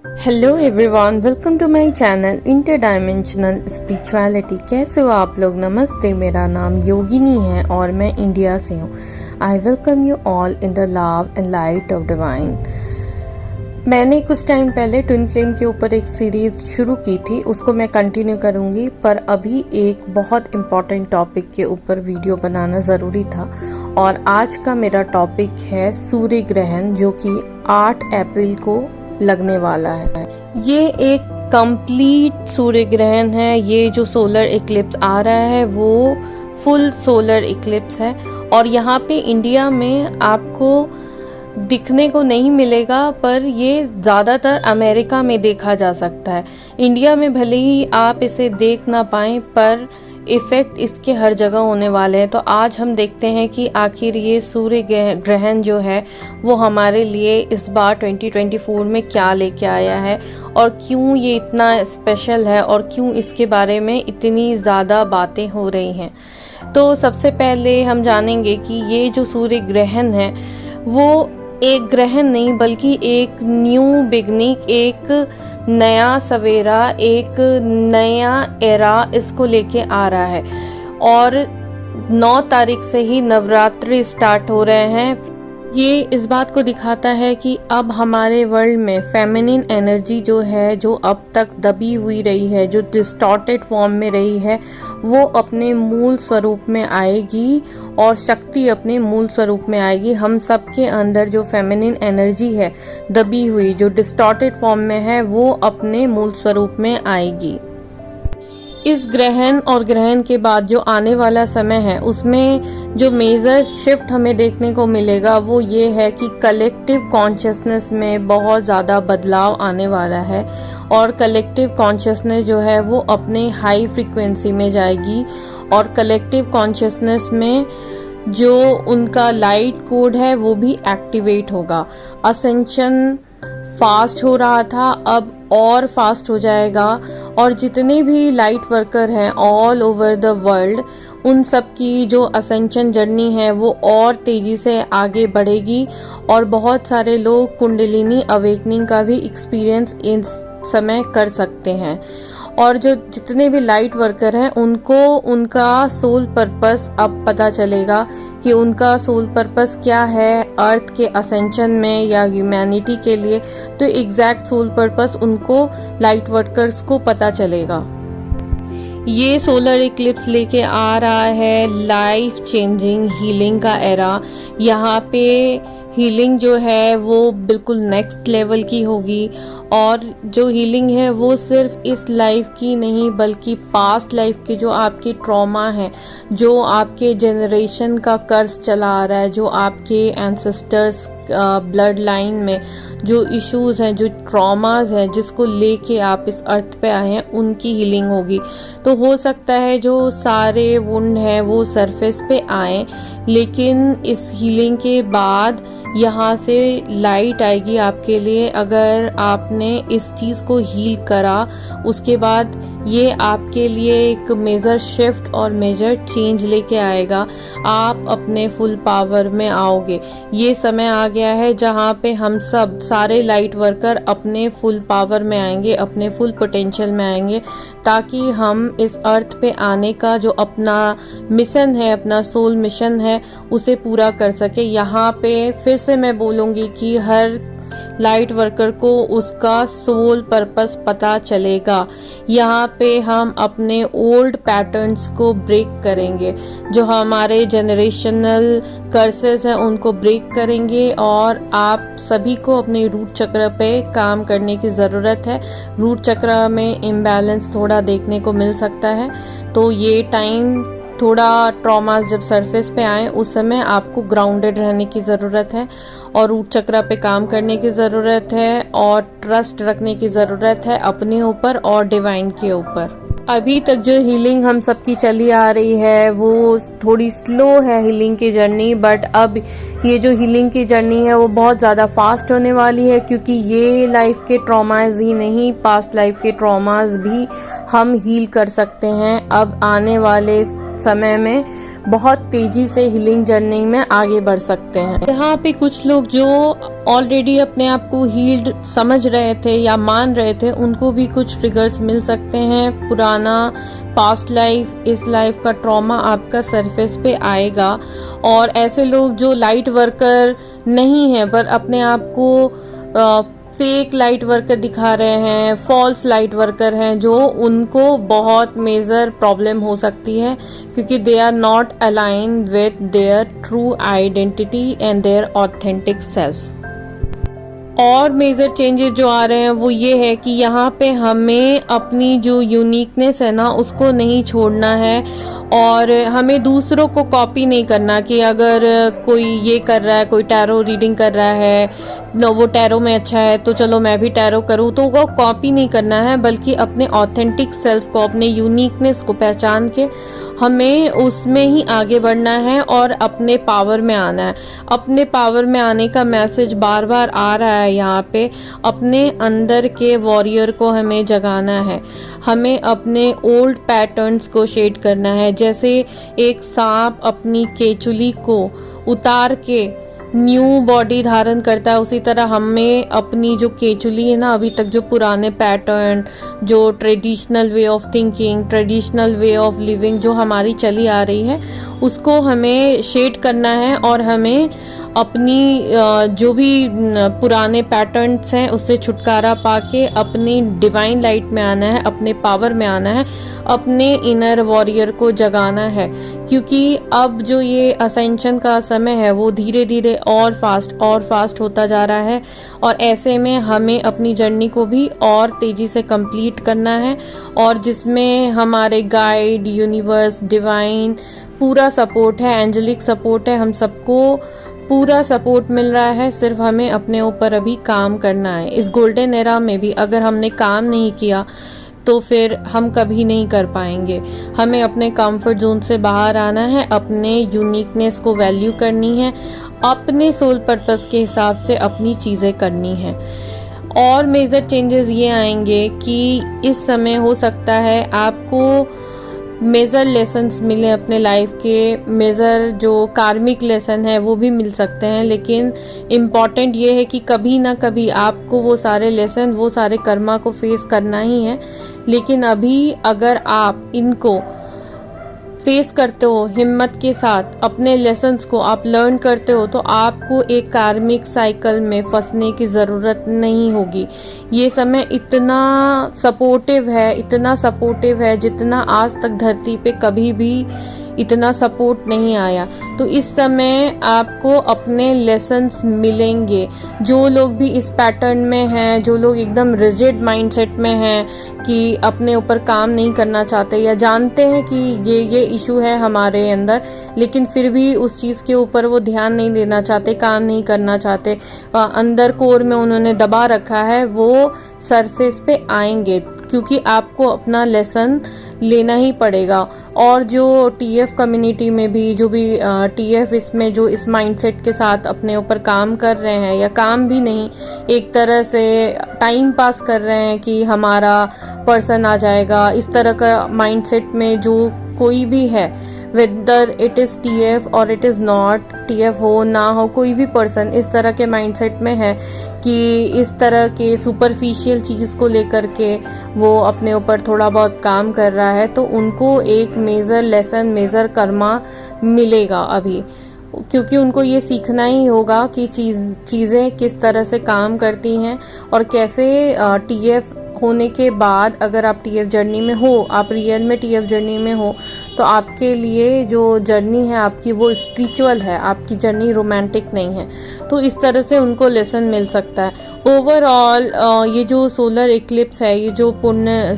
Hello everyone, welcome to my channel interdimensional spirituality. कैसे हो आप लोग? नमस्ते, मेरा नाम योगिनी है और मैं इंडिया से हूँ। I welcome you all in the love and light of divine. मैंने कुछ टाइम पहले ट्विन फ्लेम के ऊपर एक सीरीज शुरू की थी, उसको मैं कंटिन्यू करूँगी, पर अभी एक बहुत इम्पॉर्टेंट टॉपिक के ऊपर वीडियो बनाना ज़रूरी था। और आज का मेरा टॉपिक है सूर्य ग्रहण, जो कि 8 अप्रैल को लगने वाला है। ये एक कंप्लीट सूर्य ग्रहण है। ये जो सोलर इक्लिप्स आ रहा है वो फुल सोलर इक्लिप्स है और यहाँ पे इंडिया में आपको दिखने को नहीं मिलेगा, पर ये ज़्यादातर अमेरिका में देखा जा सकता है। इंडिया में भले ही आप इसे देख ना पाएँ, पर इफ़ेक्ट इसके हर जगह होने वाले हैं। तो आज हम देखते हैं कि आखिर ये सूर्य ग्रहण जो है वो हमारे लिए इस बार 2024 में क्या लेके आया है और क्यों ये इतना स्पेशल है और क्यों इसके बारे में इतनी ज़्यादा बातें हो रही हैं। तो सबसे पहले हम जानेंगे कि ये जो सूर्य ग्रहण है वो एक ग्रहण नहीं बल्कि एक न्यू बिगनिंग, एक नया सवेरा, एक नया एरा इसको लेके आ रहा है। और 9 तारीख से ही नवरात्रि स्टार्ट हो रहे हैं। ये इस बात को दिखाता है कि अब हमारे वर्ल्ड में फेमिनिन एनर्जी जो है, जो अब तक दबी हुई रही है, जो डिस्टॉर्टेड फॉर्म में रही है, वो अपने मूल स्वरूप में आएगी और शक्ति अपने मूल स्वरूप में आएगी। हम सब के अंदर जो फेमिनिन एनर्जी है दबी हुई, जो डिस्टॉर्टेड फॉर्म में है, वो अपने मूल स्वरूप में आएगी। इस ग्रहण और ग्रहण के बाद जो आने वाला समय है उसमें जो मेजर शिफ्ट हमें देखने को मिलेगा वो ये है कि कलेक्टिव कॉन्शियसनेस में बहुत ज़्यादा बदलाव आने वाला है। और कलेक्टिव कॉन्शियसनेस जो है वो अपने हाई फ्रीक्वेंसी में जाएगी और कलेक्टिव कॉन्शियसनेस में जो उनका लाइट कोड है वो भी एक्टिवेट होगा। असेंशन फास्ट हो रहा था, अब और फास्ट हो जाएगा और जितने भी लाइट वर्कर हैं ऑल ओवर द वर्ल्ड, उन सब की जो असेंशन जर्नी है वो और तेज़ी से आगे बढ़ेगी और बहुत सारे लोग कुंडलिनी अवेकनिंग का भी एक्सपीरियंस इस समय कर सकते हैं। और जो जितने भी लाइट वर्कर हैं उनको उनका सोल पर्पस अब पता चलेगा कि उनका सोल पर्पस क्या है अर्थ के असेंशन में या ह्यूमैनिटी के लिए। तो एग्जैक्ट सोल पर्पस उनको लाइट वर्कर्स को पता चलेगा। ये सोलर इक्लिप्स लेके आ रहा है लाइफ चेंजिंग हीलिंग का एरा। यहाँ पे हीलिंग जो है वो बिल्कुल नेक्स्ट लेवल की होगी और जो हीलिंग है वो सिर्फ इस लाइफ की नहीं बल्कि पास्ट लाइफ के जो आपके ट्रॉमा है, जो आपके जनरेशन का कर्ज चला आ रहा है, जो आपके एंसेस्टर्स ब्लड लाइन में जो इश्यूज हैं, जो ट्रॉमाज हैं, जिसको लेके आप इस अर्थ पे आए हैं, उनकी हीलिंग होगी। तो हो सकता है जो सारे वुंड हैं वो सरफेस पे आए, लेकिन इस हीलिंग के बाद यहाँ से लाइट आएगी आपके लिए। अगर आपने इस चीज़ को हील करा, उसके बाद ये आपके लिए एक मेजर शिफ्ट और मेजर चेंज लेके आएगा। आप अपने फुल पावर में आओगे। ये समय आ गया है जहाँ पे हम सब सारे लाइट वर्कर अपने फुल पावर में आएंगे, अपने फुल पोटेंशियल में आएंगे, ताकि हम इस अर्थ पे आने का जो अपना मिशन है, अपना सोल मिशन है, उसे पूरा कर सके। यहाँ पे फिर से मैं बोलूँगी कि हर लाइट वर्कर को उसका सोल पर्पस पता चलेगा। यहाँ पे हम अपने ओल्ड पैटर्न्स को ब्रेक करेंगे, जो हमारे जनरेशनल कर्सेस हैं उनको ब्रेक करेंगे और आप सभी को अपने रूट चक्र पे काम करने की ज़रूरत है। रूट चक्र में इम्बैलेंस थोड़ा देखने को मिल सकता है, तो ये टाइम थोड़ा ट्रॉमास जब सरफेस पे आए उस समय आपको ग्राउंडेड रहने की ज़रूरत है और रूट चक्र पे काम करने की ज़रूरत है और ट्रस्ट रखने की ज़रूरत है अपने ऊपर और डिवाइन के ऊपर। अभी तक जो हीलिंग हम सबकी चली आ रही है वो थोड़ी स्लो है हीलिंग की जर्नी, बट अब ये जो हीलिंग की जर्नी है वो बहुत ज़्यादा फास्ट होने वाली है, क्योंकि ये लाइफ के ट्रॉमास ही नहीं, पास्ट लाइफ के ट्रॉमास भी हम हील कर सकते हैं अब आने वाले समय में। बहुत तेजी से हीलिंग जर्नी में आगे बढ़ सकते हैं। यहाँ पे कुछ लोग जो ऑलरेडी अपने आप को हील्ड समझ रहे थे या मान रहे थे, उनको भी कुछ ट्रिगर्स मिल सकते हैं। पुराना पास्ट लाइफ, इस लाइफ का ट्रॉमा आपका सरफेस पे आएगा। और ऐसे लोग जो लाइट वर्कर नहीं है पर अपने आप को फेक लाइट वर्कर दिखा रहे हैं, फॉल्स लाइट वर्कर हैं, जो उनको बहुत मेजर प्रॉब्लम हो सकती है, क्योंकि they are not aligned with their true identity and their authentic self. और मेजर चेंजेस जो आ रहे हैं वो ये है कि यहाँ पे हमें अपनी जो यूनिकनेस है ना, उसको नहीं छोड़ना है। और हमें दूसरों को कॉपी नहीं करना कि अगर कोई ये कर रहा है, कोई टैरो रीडिंग कर रहा है, वो टैरो में अच्छा है तो चलो मैं भी टैरो करूँ, तो वो कॉपी नहीं करना है, बल्कि अपने ऑथेंटिक सेल्फ को, अपने यूनिकनेस को पहचान के हमें उसमें ही आगे बढ़ना है और अपने पावर में आना है। अपने पावर में आने का मैसेज बार बार आ रहा है यहाँ पे। अपने अंदर के वॉरियर को हमें जगाना है, हमें अपने ओल्ड पैटर्न्स को शेड करना है। जैसे एक सांप अपनी केचुली को उतार के न्यू बॉडी धारण करता है, उसी तरह हमें अपनी जो केचुली है ना, अभी तक जो पुराने पैटर्न, जो traditional way of thinking, traditional way of living जो हमारी चली आ रही है, उसको हमें शेड करना है। और हमें अपनी जो भी पुराने पैटर्न्स हैं उससे छुटकारा पाके अपनी डिवाइन लाइट में आना है, अपने पावर में आना है, अपने इनर वॉरियर को जगाना है। क्योंकि अब जो ये असेंशन का समय है वो धीरे धीरे और फास्ट होता जा रहा है। और ऐसे में हमें अपनी जर्नी को भी और तेज़ी से कंप्लीट करना है, और जिसमें हमारे गाइड, यूनिवर्स, डिवाइन पूरा सपोर्ट है, एंजेलिक सपोर्ट है, हम सबको पूरा सपोर्ट मिल रहा है। सिर्फ हमें अपने ऊपर अभी काम करना है। इस गोल्डन एरा में भी अगर हमने काम नहीं किया तो फिर हम कभी नहीं कर पाएंगे। हमें अपने कंफर्ट जोन से बाहर आना है, अपने यूनिकनेस को वैल्यू करनी है, अपने सोल पर्पस के हिसाब से अपनी चीज़ें करनी है। और मेजर चेंजेस ये आएंगे कि इस समय हो सकता है आपको मेजर लेसन्स मिले अपने लाइफ के। मेजर जो कार्मिक लेसन है वो भी मिल सकते हैं, लेकिन इम्पॉर्टेंट ये है कि कभी ना कभी आपको वो सारे लेसन, वो सारे कर्मा को फेस करना ही है। लेकिन अभी अगर आप इनको फेस करते हो हिम्मत के साथ, अपने लेसन्स को आप लर्न करते हो, तो आपको एक कार्मिक साइकिल में फंसने की ज़रूरत नहीं होगी। ये समय इतना सपोर्टिव है जितना आज तक धरती पे कभी भी इतना सपोर्ट नहीं आया। तो इस समय आपको अपने लेसन्स मिलेंगे। जो लोग भी इस पैटर्न में हैं, जो लोग एकदम रिजिड माइंडसेट में हैं कि अपने ऊपर काम नहीं करना चाहते, या जानते हैं कि ये इशू है हमारे अंदर, लेकिन फिर भी उस चीज़ के ऊपर वो ध्यान नहीं देना चाहते, काम नहीं करना चाहते, अंदर कोर में उन्होंने दबा रखा है, वो सरफेस पे आएंगे, क्योंकि आपको अपना लेसन लेना ही पड़ेगा। और जो टीएफ कम्युनिटी में भी, जो भी टीएफ इसमें जो इस माइंडसेट के साथ अपने ऊपर काम कर रहे हैं, या काम भी नहीं, एक तरह से टाइम पास कर रहे हैं कि हमारा पर्सन आ जाएगा, इस तरह का माइंडसेट में जो कोई भी है, वेदर इट इज़ टीएफ और इट इज़ नॉट टीएफ, हो ना हो, कोई भी पर्सन इस तरह के माइंडसेट में है कि इस तरह के सुपरफिशियल चीज़ को लेकर के वो अपने ऊपर थोड़ा बहुत काम कर रहा है, तो उनको एक मेजर लेसन, मेजर कर्मा मिलेगा अभी। क्योंकि उनको ये सीखना ही होगा कि चीज़ें किस तरह से काम करती हैं, और कैसे टीएफ होने के बाद अगर आप टीएफ जर्नी में हो, आप रियल में टीएफ जर्नी में हो, तो आपके लिए जो जर्नी है आपकी वो स्पिरिचुअल है, आपकी जर्नी रोमांटिक नहीं है। तो इस तरह से उनको लेसन मिल सकता है। ओवरऑल ये जो सोलर इक्लिप्स है, ये जो पूर्ण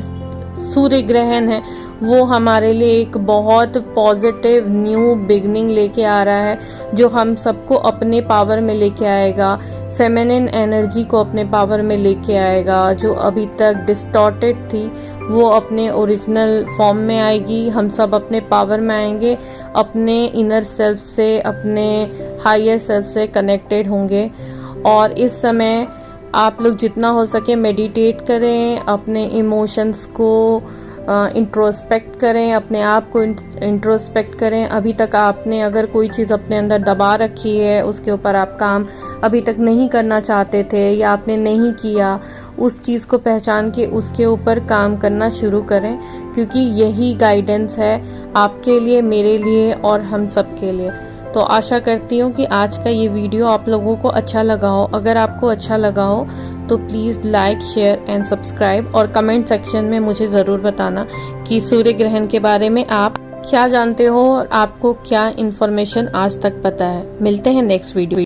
सूर्य ग्रहण है, वो हमारे लिए एक बहुत पॉजिटिव न्यू बिगनिंग लेके आ रहा है, जो हम सबको अपने पावर में लेके आएगा, फेमिनिन एनर्जी को अपने पावर में लेके आएगा। जो अभी तक डिस्टॉर्टेड थी वो अपने ओरिजिनल फॉर्म में आएगी, हम सब अपने पावर में आएंगे, अपने इनर सेल्फ से, अपने हायर सेल्फ से कनेक्टेड होंगे। और इस समय आप लोग जितना हो सके मेडिटेट करें, अपने इमोशंस को इंट्रोस्पेक्ट करें, अपने आप को इंट्रोस्पेक्ट करें। अभी तक आपने अगर कोई चीज़ अपने अंदर दबा रखी है, उसके ऊपर आप काम अभी तक नहीं करना चाहते थे या आपने नहीं किया, उस चीज़ को पहचान के उसके ऊपर काम करना शुरू करें, क्योंकि यही गाइडेंस है आपके लिए, मेरे लिए और हम सब के लिए। तो आशा करती हूँ कि आज का ये वीडियो आप लोगों को अच्छा लगा हो। अगर आपको अच्छा लगा हो तो please like, share and subscribe, और कमेंट सेक्शन में मुझे ज़रूर बताना कि सूर्य ग्रहण के बारे में आप क्या जानते हो और आपको क्या इन्फॉर्मेशन आज तक पता है। मिलते हैं नेक्स्ट वीडियो।